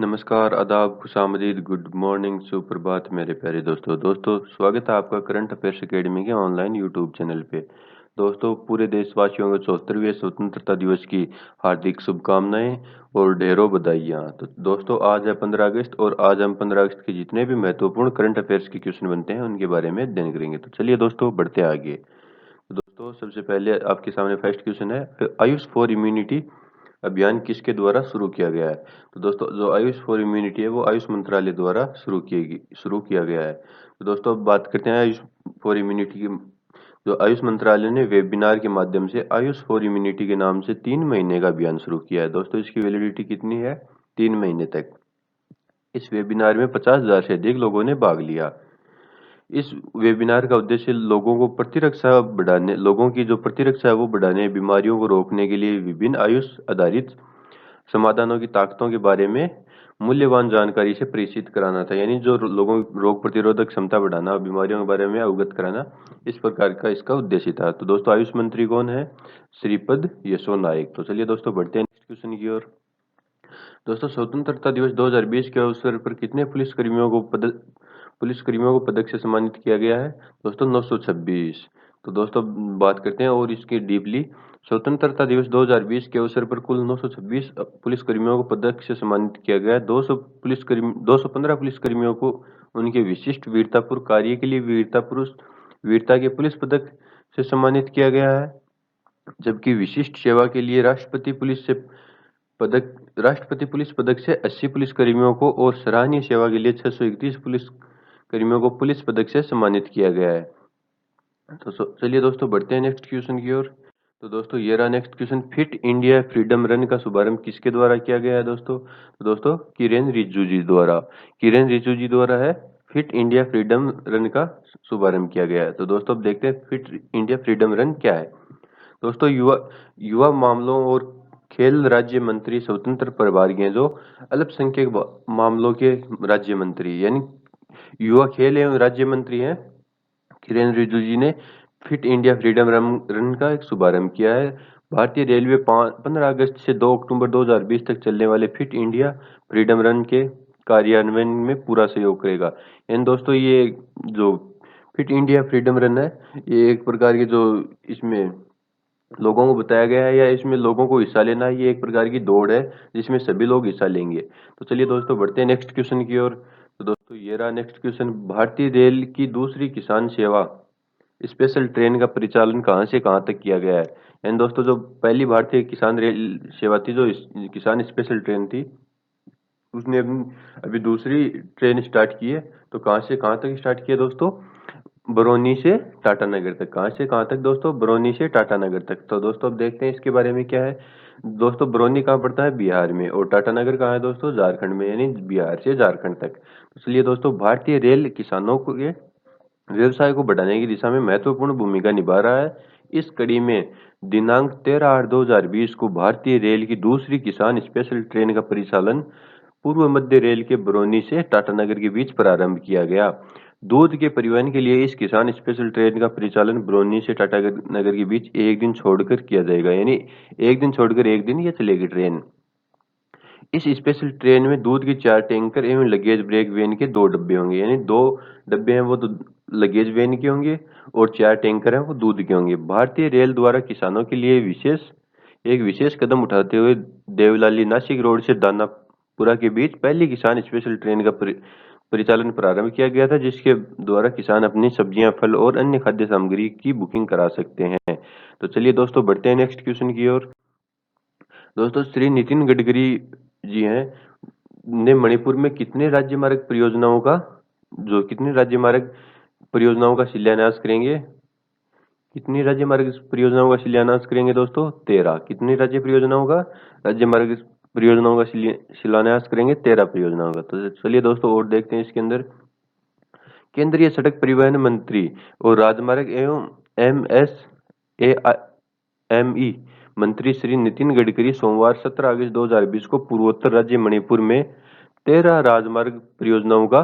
नमस्कार, आदाब, खुशामदीद, good morning, सुप्रभात मेरे प्यारे दोस्तों। दोस्तों, स्वागत है आपका करंट अफेयर्स अकेडमी के ऑनलाइन यूट्यूब चैनल पे। दोस्तों, पूरे देशवासियों को 74वें स्वतंत्रता दिवस की हार्दिक शुभकामनाएं और ढेरों बधाइयाँ। तो दोस्तों, आज है 15 अगस्त और आज हम 15 अगस्त के जितने भी महत्वपूर्ण करंट अफेयर्स के क्वेश्चन बनते हैं, उनके बारे में अध्ययन करेंगे। तो चलिए दोस्तों, बढ़ते आगे। तो दोस्तों, सबसे पहले आपके सामने फर्स्ट क्वेश्चन है, आयुष फॉर इम्यूनिटी अभियान किसके द्वारा शुरू किया गया है? तो दोस्तों, जो आयुष फॉर इम्यूनिटी है वो आयुष मंत्रालय द्वारा शुरू किया गया है। तो दोस्तों, अब बात करते हैं आयुष फॉर इम्यूनिटी की। जो आयुष मंत्रालय ने वेबिनार के माध्यम से आयुष फॉर इम्यूनिटी के नाम से 3 महीने का अभियान शुरू किया है। दोस्तों, इसकी वैलिडिटी कितनी है? 3 महीने तक। इस वेबिनार में 50,000 से अधिक लोगों ने भाग लिया। इस वेबिनार का उद्देश्य लोगों की जो प्रतिरक्षा है वो बढ़ाने, बीमारियों को रोकने के लिए विभिन्न आयुष आधारित समाधानों की ताकतों के बारे में मूल्यवान जानकारी से परिचित कराना था। यानी जो लोगों की रोग प्रतिरोधक क्षमता बढ़ाना, बीमारियों के बारे में अवगत कराना, इस प्रकार का इसका उद्देश्य था। तो दोस्तों, आयुष मंत्री कौन है? श्रीपद यसो नाइक। तो चलिए दोस्तों, बढ़ते हैं नेक्स्ट क्वेश्चन की ओर। दोस्तों, स्वतंत्रता दिवस 2020 के अवसर पर कितने पुलिसकर्मियों को पदक से सम्मानित किया गया है? दोस्तों, 926। तो दोस्तों, बात करते हैं और इसकी डीपली। स्वतंत्रता दिवस 2020 के अवसर पर कुल 926 पुलिसकर्मियों को पदक से सम्मानित किया गया है। 215 पुलिसकर्मियों को उनके विशिष्ट वीरतापूर्ण कार्य के लिए वीरता के पुलिस पदक से सम्मानित किया गया है। जबकि विशिष्ट सेवा के लिए राष्ट्रपति पुलिस पदक से 80 पुलिसकर्मियों को और सराहनीय सेवा के लिए 631 पुलिसकर्मियों को पुलिस पदक से सम्मानित किया गया है। तो चलिए दोस्तों, बढ़ते हैं नेक्स्ट क्वेश्चन की ओर। तो दोस्तों, ये रहा next question, fit India freedom run का शुभारंभ किसके द्वारा किया गया है? दोस्तों, किरेन रिजिजू जी द्वारा। किरेन रिजिजू जी द्वारा है फिट इंडिया फ्रीडम रन का शुभारंभ किया गया है। तो दोस्तों, अब देखते हैं फिट इंडिया फ्रीडम रन क्या है। दोस्तों, युवा युवा मामलों और खेल राज्य मंत्री स्वतंत्र प्रभार के हैं, जो अल्पसंख्यक मामलों के राज्य मंत्री यानी युवा खेल एवं राज्य मंत्री हैं किरेन रिजिजू जी ने फिट इंडिया फ्रीडम रन का एक शुभारंभ किया है। भारतीय रेलवे 15 अगस्त से 2 अक्टूबर 2020 तक चलने वाले फिट इंडिया फ्रीडम रन के कार्यान्वयन में पूरा सहयोग करेगा। एंड दोस्तों, ये जो फिट इंडिया फ्रीडम रन है, ये एक प्रकार की जो इसमें लोगों को बताया गया है या इसमें लोगों को हिस्सा लेना है, ये एक प्रकार की दौड़ है जिसमें सभी लोग हिस्सा लेंगे। तो चलिए दोस्तों, बढ़ते हैं नेक्स्ट क्वेश्चन की ओर। तो दोस्तों, ये रहा नेक्स्ट क्वेश्चन, भारतीय रेल की दूसरी किसान सेवा स्पेशल ट्रेन का परिचालन कहां से कहां तक किया गया है? एंड दोस्तों, जो पहली भारतीय किसान रेल सेवा थी, जो किसान स्पेशल ट्रेन थी, उसने अभी दूसरी ट्रेन स्टार्ट की है। तो कहां से कहां तक स्टार्ट किया दोस्तों? बरौनी से टाटानगर तक। कहां से कहां तक दोस्तों? बरौनी से टाटानगर तक। तो दोस्तों, अब देखते हैं इसके बारे में क्या है। दोस्तों, बरौनी कहाँ पड़ता है? बिहार में। और टाटानगर कहाँ है दोस्तों? झारखंड में, यानी बिहार से झारखंड तक। तो चलिए दोस्तों, भारतीय रेल किसानों के व्यवसाय को बढ़ाने की दिशा में महत्वपूर्ण भूमिका निभा रहा है। इस कड़ी में दिनांक 13/8/2020 को भारतीय रेल की दूसरी किसान स्पेशल ट्रेन का परिचालन पूर्व मध्य रेल के बरौनी से टाटानगर के बीच प्रारंभ किया गया। दूध के परिवहन के लिए इस किसान स्पेशल ट्रेन का परिचालन बरौनी से टाटानगर के बीच एक दिन छोड़कर किया जाएगा। यानी एक दिन छोड़कर एक दिन ये चलेगी ट्रेन। इस स्पेशल ट्रेन में दूध के 4 टैंकर एवं लगेज ब्रेक वैन के 2 डब्बे होंगे। यानी 2 डब्बे हैं वो तो लगेज वैन के होंगे और 4 टैंकर हैं वो दूध के होंगे। भारतीय रेल द्वारा किसानों के लिए एक विशेष कदम उठाते हुए देवलाली नासिक रोड से दानापुरा के बीच पहली किसान स्पेशल ट्रेन का परिचालन प्रारंभ किया गया था, जिसके द्वारा किसान अपनी सब्जियां, फल और अन्य खाद्य सामग्री की बुकिंग करा सकते हैं। तो चलिए दोस्तों, बढ़ते हैं नेक्स्ट क्वेश्चन की ओर। दोस्तों, श्री नितिन गडकरी जी हैं ने मणिपुर में कितनी राज्य मार्ग परियोजनाओं का शिलान्यास करेंगे? कितनी राज्य मार्ग परियोजनाओं का शिलान्यास करेंगे दोस्तों? 13। कितनी राज्य मार्ग परियोजनाओं का शिलान्यास करेंगे? 13 परियोजनाओं का। तो चलिए दोस्तों, और देखते हैं इसके अंदर। केंद्रीय सड़क परिवहन मंत्री और राजमार्ग एवं एमएसएमई मंत्री श्री नितिन गडकरी सोमवार 17 अगस्त 2020 को पूर्वोत्तर राज्य मणिपुर में 13 राजमार्ग परियोजनाओं का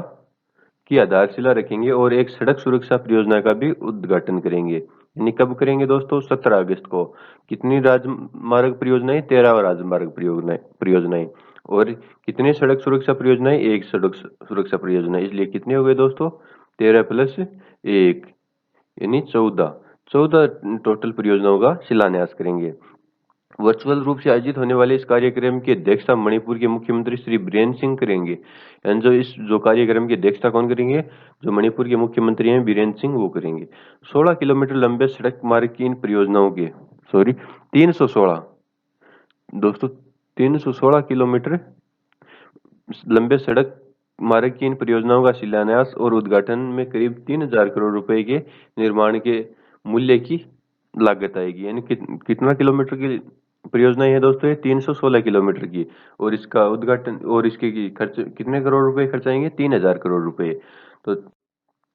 की आधारशिला रखेंगे और एक सड़क सुरक्षा परियोजना का भी उद्घाटन करेंगे। यानी कब करेंगे दोस्तों? 17 अगस्त को। कितनी राजमार्ग परियोजनाएं? 13 राजमार्ग परियोजनाएं। और कितने सड़क सुरक्षा परियोजनाएं? एक सड़क सुरक्षा परियोजना, इसलिए कितने हो गए दोस्तों? 13 + 1 यानी 14 टोटल परियोजनाओं का शिलान्यास करेंगे। वर्चुअल रूप से आयोजित होने वाले इस कार्यक्रम की अध्यक्षता मणिपुर के मुख्यमंत्री श्री बीरेन्द्र सिंह करेंगे। यानी जो कार्यक्रम की अध्यक्षता कौन करेंगे? जो मणिपुर के मुख्यमंत्री हैं बीरेन्द्र सिंह, वो करेंगे। 16 किलोमीटर लंबे सड़क मार्ग की इन परियोजनाओं के 316 दोस्तों 316 किलोमीटर लंबे सड़क मार्ग की इन परियोजनाओं का शिलान्यास और उद्घाटन में करीब 3000 करोड़ रुपए के निर्माण के मूल्य की लागत आएगी। यानी कितना किलोमीटर की परियोजना है दोस्तों? ये 316 किलोमीटर की, और इसका उद्घाटन और इसके खर्च कितने करोड़ रुपए खर्च आएंगे? 3000 करोड़ रुपए। तो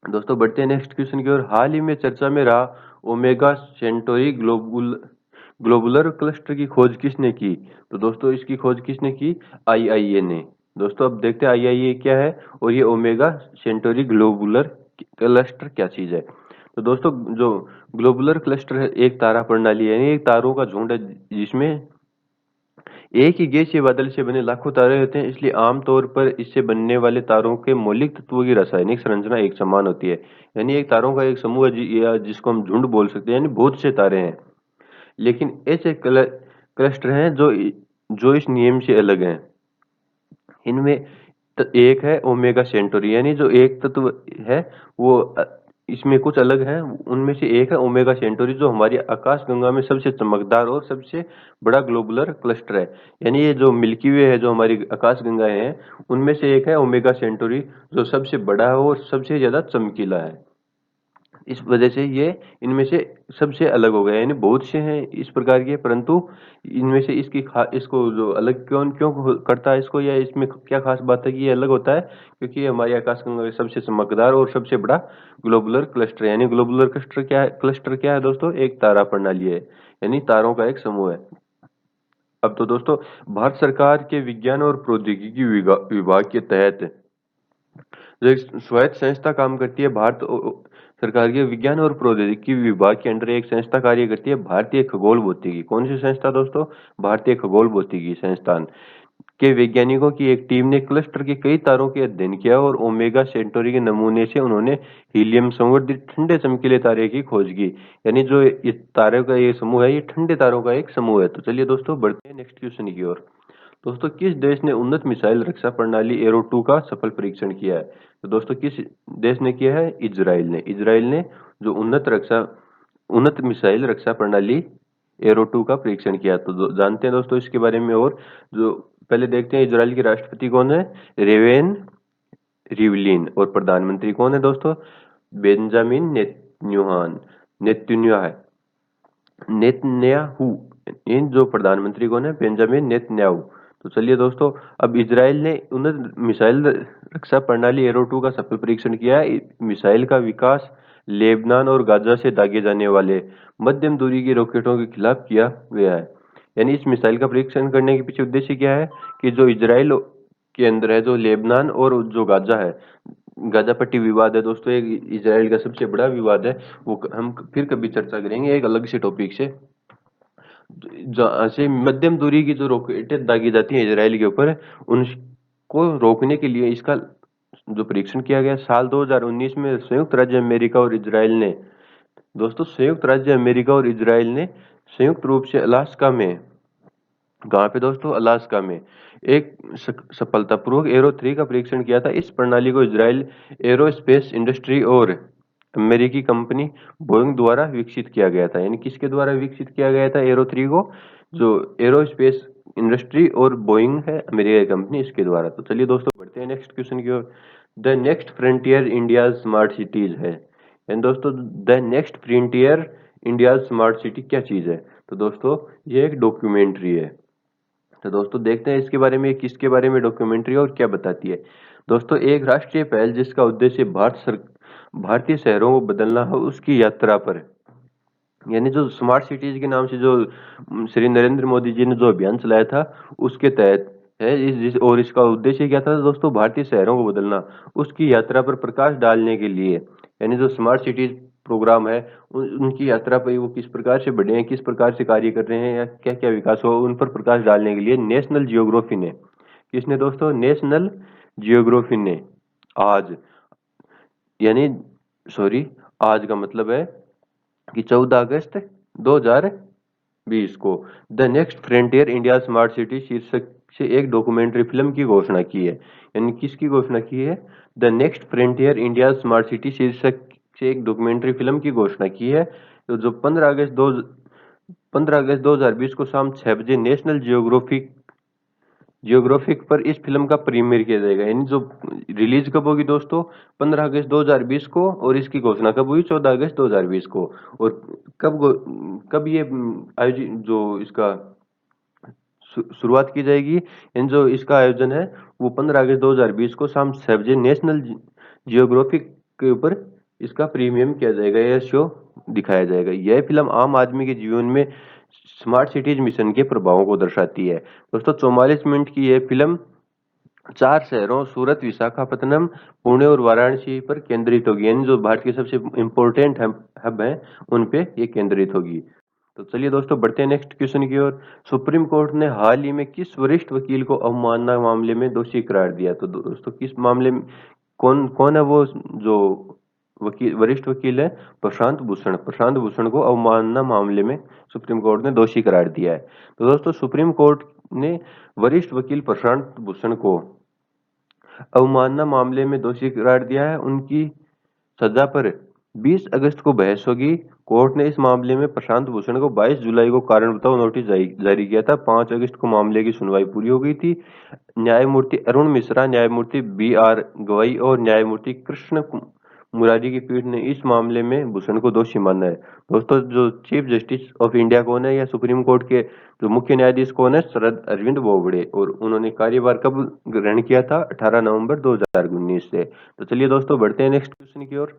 दोस्तों बढ़ते हैं नेक्स्ट क्वेश्चन की ओर। हाल ही में चर्चा में रहा ओमेगा सेंटोरी ग्लोबुलर क्लस्टर की खोज किसने की? तो दोस्तों इसकी खोज किसने की? आईआईए ने। दोस्तों अब देखते हैं आईआईए क्या है और ये ओमेगा सेंटोरी ग्लोबुलर क्लस्टर क्या चीज है। तो दोस्तों जो ग्लोबुलर क्लस्टर है एक तारा प्रणाली है, यानी एक तारों का झुंड है जिसमें एक ही गैसीय बादल से बने लाखों तारे होते हैं। इसलिए आमतौर पर इससे बनने वाले तारों के मौलिक तत्वों की रासायनिक संरचना एक समान होती है। यानी एक तारों का एक समूह है या जिसको हम झुंड बोल सकते हैं, यानी बहुत से तारे हैं। लेकिन ऐसे क्लस्टर हैं जो इस नियम से अलग हैं। इनमें एक है ओमेगा सेंटोरी, यानी जो एक तत्व है वो इसमें कुछ अलग है। उनमें से एक है ओमेगा सेंटोरी, जो हमारी आकाश गंगा में सबसे चमकदार और सबसे बड़ा ग्लोबुलर क्लस्टर है। यानी ये जो मिल्की वे है, जो हमारी आकाश गंगाएं हैं, उनमें से एक है ओमेगा सेंटोरी, जो सबसे बड़ा है और सबसे ज्यादा चमकीला है। इस वजह से ये इनमें से सबसे अलग हो गया। यानी बहुत से हैं इस प्रकार के, परंतु इनमें से इसको जो अलग क्यों क्यों करता है इसको, या इसमें क्या खास बात है कि ये अलग होता है? क्योंकि ये हमारी आकाशगंगा का सबसे चमकदार और सबसे बड़ा ग्लोबुलर क्लस्टर है। यानी ग्लोबुलर क्लस्टर क्या है दोस्तों? एक तारा प्रणाली है, यानी तारों का एक समूह है। अब तो दोस्तों भारत सरकार के विज्ञान और प्रौद्योगिकी विभाग के तहत जो एक स्वायत्त संस्था काम करती है, सरकार के विज्ञान और प्रौद्योगिकी विभाग के अंडर एक संस्था कार्य करती है, भारतीय खगोल भौतिकी। कौन सी संस्था दोस्तों? भारतीय खगोल भौतिकी संस्थान के वैज्ञानिकों की एक टीम ने क्लस्टर के कई तारों के अध्ययन किया और ओमेगा सेंटोरी के नमूने से उन्होंने हीलियम संवर्धित ठंडे चमकीले तारे की खोज की। यानी जो इस तारों का ये समूह है, ये ठंडे तारों का एक समूह है। तो चलिए दोस्तों बढ़ते हैं नेक्स्ट क्वेश्चन की ओर। दोस्तों किस देश ने उन्नत मिसाइल रक्षा प्रणाली एरो 2 का सफल परीक्षण किया है? तो दोस्तों किस देश ने किया है? इजराइल ने। इजराइल ने जो उन्नत मिसाइल रक्षा प्रणाली एरो 2 का परीक्षण किया। तो जानते हैं दोस्तों इसके बारे में। और जो पहले देखते हैं इजराइल के राष्ट्रपति कौन है? रेवेन रिवलिन। और प्रधानमंत्री कौन है दोस्तों? Benjamin Netanyahu. नेतन्याहू। इन जो प्रधानमंत्री कौन है? Benjamin Netanyahu. तो चलिए दोस्तों अब इजराइल ने उन्नत मिसाइल रक्षा प्रणाली एरो 2 का सफल परीक्षण किया है। मिसाइल का विकास लेबनान और गाजा से दागे जाने वाले मध्यम दूरी की रॉकेटों के खिलाफ किया गया है। यानी इस मिसाइल का परीक्षण करने के पीछे उद्देश्य क्या है कि जो इजराइल के अंदर है, जो लेबनान और जो गाजा है, गाजा पट्टी विवाद है दोस्तों, एक इजराइल का सबसे बड़ा विवाद है। वो हम फिर कभी चर्चा करेंगे एक अलग से टॉपिक से। जहाँ से मध्यम दूरी की जो रॉकेटें दागी जाती हैं इजराइल के ऊपर, उनको रोकने के लिए इसका जो परीक्षण किया गया साल 2019 में संयुक्त राज्य अमेरिका और इजराइल ने। दोस्तों संयुक्त राज्य अमेरिका और इजराइल ने संयुक्त रूप से अलास्का में, कहाँ पे दोस्तों? अलास्का में एक सफलतापूर्वक एरो 3 का परीक्षण किया था। इस प्रणाली को इजराइल एरोस्पेस इंडस्ट्री और अमेरिकी कंपनी बोइंग द्वारा विकसित किया गया था। यानी किसके द्वारा विकसित किया गया था एरो 3 को? जो एरोस्पेस इंडस्ट्री और बोइंग है अमेरिका की कंपनी, इसके द्वारा। तो चलिए दोस्तों बढ़ते हैं नेक्स्ट क्वेश्चन की ओर। The next frontier India smart cities है। एंड दोस्तों the next frontier India smart city क्या चीज है? तो दोस्तों ये एक डॉक्यूमेंट्री है। तो दोस्तों देखते हैं इसके बारे में, किसके बारे में डॉक्यूमेंट्री और क्या बताती है। दोस्तों एक राष्ट्रीय पहल जिसका उद्देश्य भारतीय शहरों को बदलना हो, उसकी यात्रा पर, यानी जो स्मार्ट सिटीज के नाम से जो श्री नरेंद्र मोदी जी ने जो अभियान चलाया था, उसके तहत है और इसका उद्देश्य क्या था दोस्तों? भारतीय शहरों को बदलना, उसकी यात्रा पर प्रकाश डालने के लिए। यानी जो स्मार्ट सिटीज प्रोग्राम है उनकी यात्रा पर वो किस प्रकार से बढ़े हैं, किस प्रकार से कार्य कर रहे हैं, या क्या क्या विकास हो, उन पर प्रकाश डालने के लिए नेशनल जियोग्राफी ने किसने दोस्तों? नेशनल जियोग्राफी ने। आज यानी सॉरी, आज का मतलब है कि 14 अगस्त 2020 को the next frontier India smart city शीर्षक से एक डॉक्यूमेंट्री फिल्म की घोषणा की है। यानी किसकी घोषणा की है? The next frontier India smart city शीर्षक से एक डॉक्यूमेंट्री फिल्म की घोषणा की है। तो जो 15 अगस्त 2020 को शाम 6 बजे नेशनल जियोग्राफिक पर इस फिल्म का प्रीमियर किया जाएगा। यानी जो रिलीज कब होगी दोस्तों? 15 अगस्त 2020 को, और इसकी घोषणा कब हुई? 14 अगस्त 2020 को। और कब ये आयोजित, जो इसका शुरुआत की जाएगी, यानी जो इसका आयोजन है वो 15 अगस्त 2020 को शाम 6 बजे नेशनल जियोग्राफिक के ऊपर इसका प्रीमियम किया जाएगा, यह शो दिखाया जाएगा। यह फिल्म आम आदमी के जीवन में स्मार्ट सिटीज मिशन के प्रभावों को दर्शाती है। दोस्तों 44 मिनट की यह फिल्म 4 शहरों सूरत, विशाखापत्तनम, पुणे और वाराणसी पर केंद्रित होगी। यानी जो भारत के सबसे इम्पोर्टेंट हब हैं उन पे ये केंद्रित होगी। तो चलिए दोस्तों बढ़ते हैं नेक्स्ट क्वेश्चन की ओर। सुप्रीम कोर्ट ने हाल ही में किस वरिष्ठ वकील को अवमानना मामले में दोषी करार दिया? तो दोस्तों किस मामले में, कौन कौन है वो जो वरिष्ठ वकील है? प्रशांत भूषण को अवमानना मामले में सुप्रीम कोर्ट ने दोषी करार दिया है। तो दोस्तों सुप्रीम कोर्ट ने वरिष्ठ वकील प्रशांत भूषण को अवमानना मामले में दोषी करार दिया है। उनकी सजा पर 20 अगस्त को बहस होगी। कोर्ट ने इस मामले में प्रशांत भूषण को 22 जुलाई को कारण बताओ नोटिस जारी किया था। 5 अगस्त को मामले की सुनवाई पूरी हो गई थी। न्यायमूर्ति अरुण मिश्रा, न्यायमूर्ति BR गवई और न्यायमूर्ति कृष्ण मुरारी की पीठ ने इस मामले में भूषण को दोषी माना है। दोस्तों जो चीफ जस्टिस ऑफ इंडिया कौन है, या सुप्रीम कोर्ट के जो मुख्य न्यायाधीश कौन है? शरद अरविंद बोबड़े। और उन्होंने कार्यभार कब ग्रहण किया था? 18 नवंबर 2019 से। तो चलिए दोस्तों बढ़ते हैं नेक्स्ट क्वेश्चन की ओर।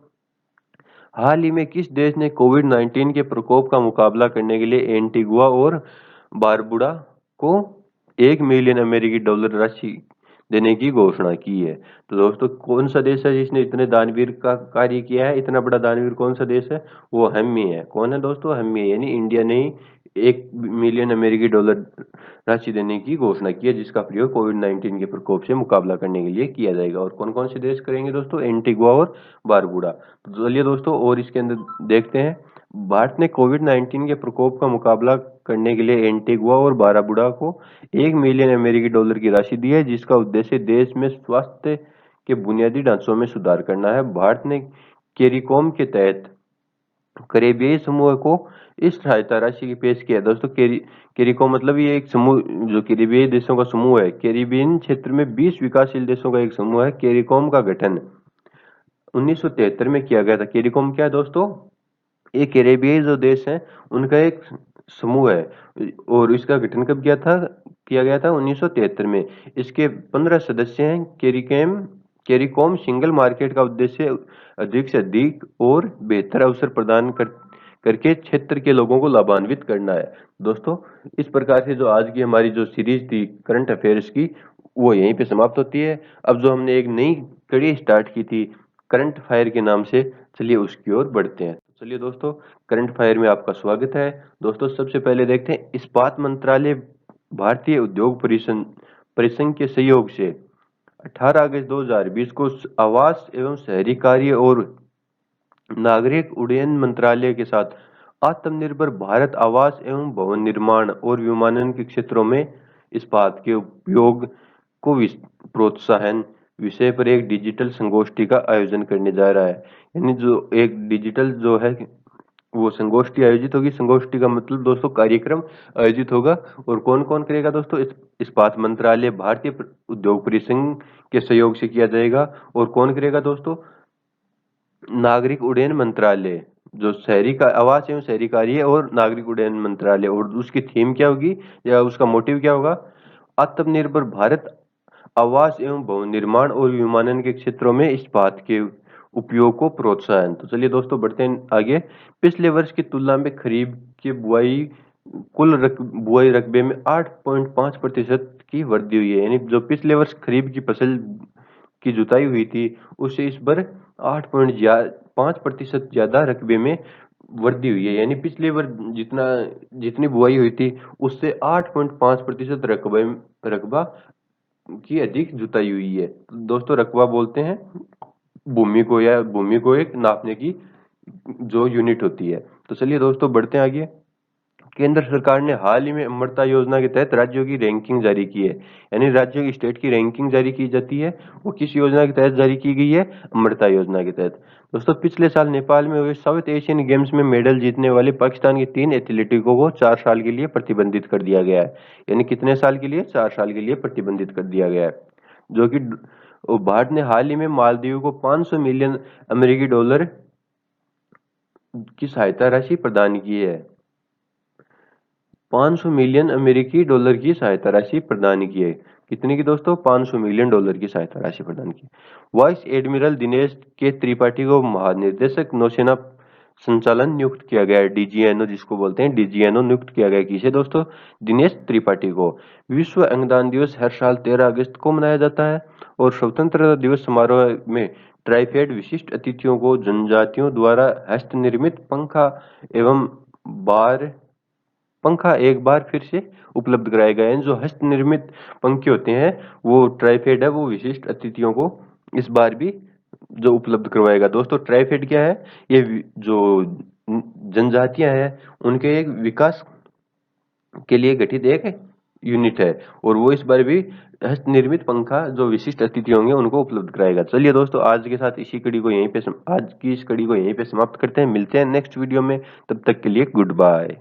हाल ही में किस देश ने कोविड-19 के प्रकोप का मुकाबला करने के लिए एंटीगुआ और बारबुडा को $1 मिलियन राशि देने की घोषणा की है? तो दोस्तों कौन सा देश है जिसने इतने दानवीर का कार्य किया है? इतना बड़ा दानवीर कौन सा देश है? वो हम ही है। कौन है दोस्तों? हम ही है। यानी इंडिया ने ही $1 मिलियन राशि देने की घोषणा की है, जिसका प्रयोग कोविड-19 के प्रकोप से मुकाबला करने के लिए किया जाएगा। और कौन कौन से देश करेंगे दोस्तों? एंटीगुआ और बारबुडा। तो चलिए दोस्तों और इसके अंदर देखते हैं। भारत ने कोविड-19 के प्रकोप का मुकाबला करने के लिए एंटीगुआ और बारबुडा को $1 मिलियन की राशि दी है, जिसका उद्देश्य देश में स्वास्थ्य के बुनियादी ढांचों में सुधार करना है। भारत ने केरिकॉम के तहत कैरिबियाई समूह को इस सहायता राशि की पेश किया है। दोस्तों केरिकॉम मतलब ये एक समूह, जो कैरिबियाई देशों का समूह है। कैरिबियन क्षेत्र में 20 विकासशील देशों का एक समूह है। केरिकॉम का गठन 1973 में किया गया था। केरिकॉम क्या है दोस्तों? ये कैरेबियाई जो देश हैं उनका एक समूह है। और इसका गठन कब किया गया था 1973 में। इसके 15 सदस्य हैं। कैरिकॉम सिंगल मार्केट का उद्देश्य अधिक से अधिक और बेहतर अवसर प्रदान करके क्षेत्र के लोगों को लाभान्वित करना है। दोस्तों इस प्रकार से जो आज की हमारी जो सीरीज थी करंट अफेयर्स की, वो यहीं पे समाप्त होती है। अब जो हमने एक नई कड़ी स्टार्ट की थी करंट फायर के नाम से, चलिए उसकी ओर बढ़ते हैं। चलिए दोस्तों करंट फायर में आपका स्वागत है। दोस्तों सबसे पहले देखते हैं, इस्पात मंत्रालय भारतीय उद्योग परिसंघ के सहयोग से 18 अगस्त 2020 को आवास एवं शहरी कार्य और नागरिक उड्डयन मंत्रालय के साथ आत्मनिर्भर भारत आवास एवं भवन निर्माण और विमानन के क्षेत्रों में इस्पात के उपयोग को प्रोत्साहन विषय पर एक डिजिटल संगोष्ठी का आयोजन करने जा रहा है। यानी जो एक डिजिटल जो है वो संगोष्ठी आयोजित होगी। संगोष्ठी का मतलब दोस्तों कार्यक्रम आयोजित होगा। और कौन कौन करेगा दोस्तों? इस्पात मंत्रालय भारतीय उद्योग परिसंघ के सहयोग से किया जाएगा। और कौन करेगा दोस्तों? नागरिक उड्डयन मंत्रालय, जो शहरी का आवास एवं शहरी कार्य और नागरिक उड्डयन मंत्रालय। और उसकी थीम क्या होगी या उसका मोटिव क्या होगा? आत्मनिर्भर भारत आवास एवं भवन निर्माण और विमानन के क्षेत्रों में इस्पात के उपयोग को प्रोत्साहन। तो चलिए दोस्तों बढ़ते हैं आगे। पिछले वर्ष की तुलना में खरीफ की बुआई रकबे में 8.5% की वृद्धि हुई है। यानी जो पिछले वर्ष खरीफ की फसल की जुताई हुई थी उससे इस बार 8.5% ज्यादा रकबे में वृद्धि हुई है। यानी पिछले वर्ष जितनी बुआई हुई थी उससे 8.5% रकबा की अधिक जुताई हुई है। दोस्तों रकबा बोलते हैं भूमि को, या भूमि को एक नापने की जो यूनिट होती है। तो चलिए दोस्तों बढ़ते हैं आगे। केंद्र सरकार ने हाल ही में अमृता योजना के तहत राज्यों की रैंकिंग जारी की है। यानी राज्यों की स्टेट की रैंकिंग जारी की जाती है, वो किस योजना के तहत जारी की गई है? अमृता योजना के तहत। दोस्तों पिछले साल नेपाल में हुए साउथ एशियन गेम्स में मेडल जीतने वाले पाकिस्तान के 3 एथलीटों को 4 साल के लिए प्रतिबंधित कर दिया गया है। यानी कितने साल के लिए? 4 साल के लिए प्रतिबंधित कर दिया गया है। जो कि भारत ने हाल ही में मालदीव को 500 मिलियन अमेरिकी डॉलर की सहायता राशि प्रदान की है। 500 मिलियन अमेरिकी डॉलर की सहायता राशि प्रदान की है। कितनी की दोस्तों? 500 मिलियन डॉलर की सहायता राशि प्रदान की। वाइस एडमिरल दिनेश के त्रिपाठी को महानिदेशक नौसेना संचालन नियुक्त किया गया है। डीजीएनओ जिसको बोलते हैं, डीजीएनओ नियुक्त किया गया है। किसे दोस्तों? दिनेश त्रिपाठी को। विश्व अंगदान दिवस हर साल 13 अगस्त को मनाया जाता है और स्वतंत्रता दिवस समारोह में ट्राइफेड विशिष्ट अतिथियों को जनजातियों द्वारा हस्तनिर्मित एवं बार पंखा एक बार फिर से उपलब्ध कराए गए हैं। जो हस्त निर्मित पंखे होते हैं, वो ट्राइफेड है, वो विशिष्ट अतिथियों को इस बार भी जो उपलब्ध करवाएगा। दोस्तों ट्राइफेड क्या है? ये जो जनजातियां हैं उनके एक विकास के लिए गठित एक यूनिट है, और वो इस बार भी हस्त निर्मित पंखा जो विशिष्ट अतिथि होंगे उनको उपलब्ध कराएगा। चलिए दोस्तों आज के साथ इसी कड़ी को यहीं पे आज की इस कड़ी को यहीं पे समाप्त करते हैं। मिलते हैं नेक्स्ट वीडियो में, तब तक के लिए गुड बाय।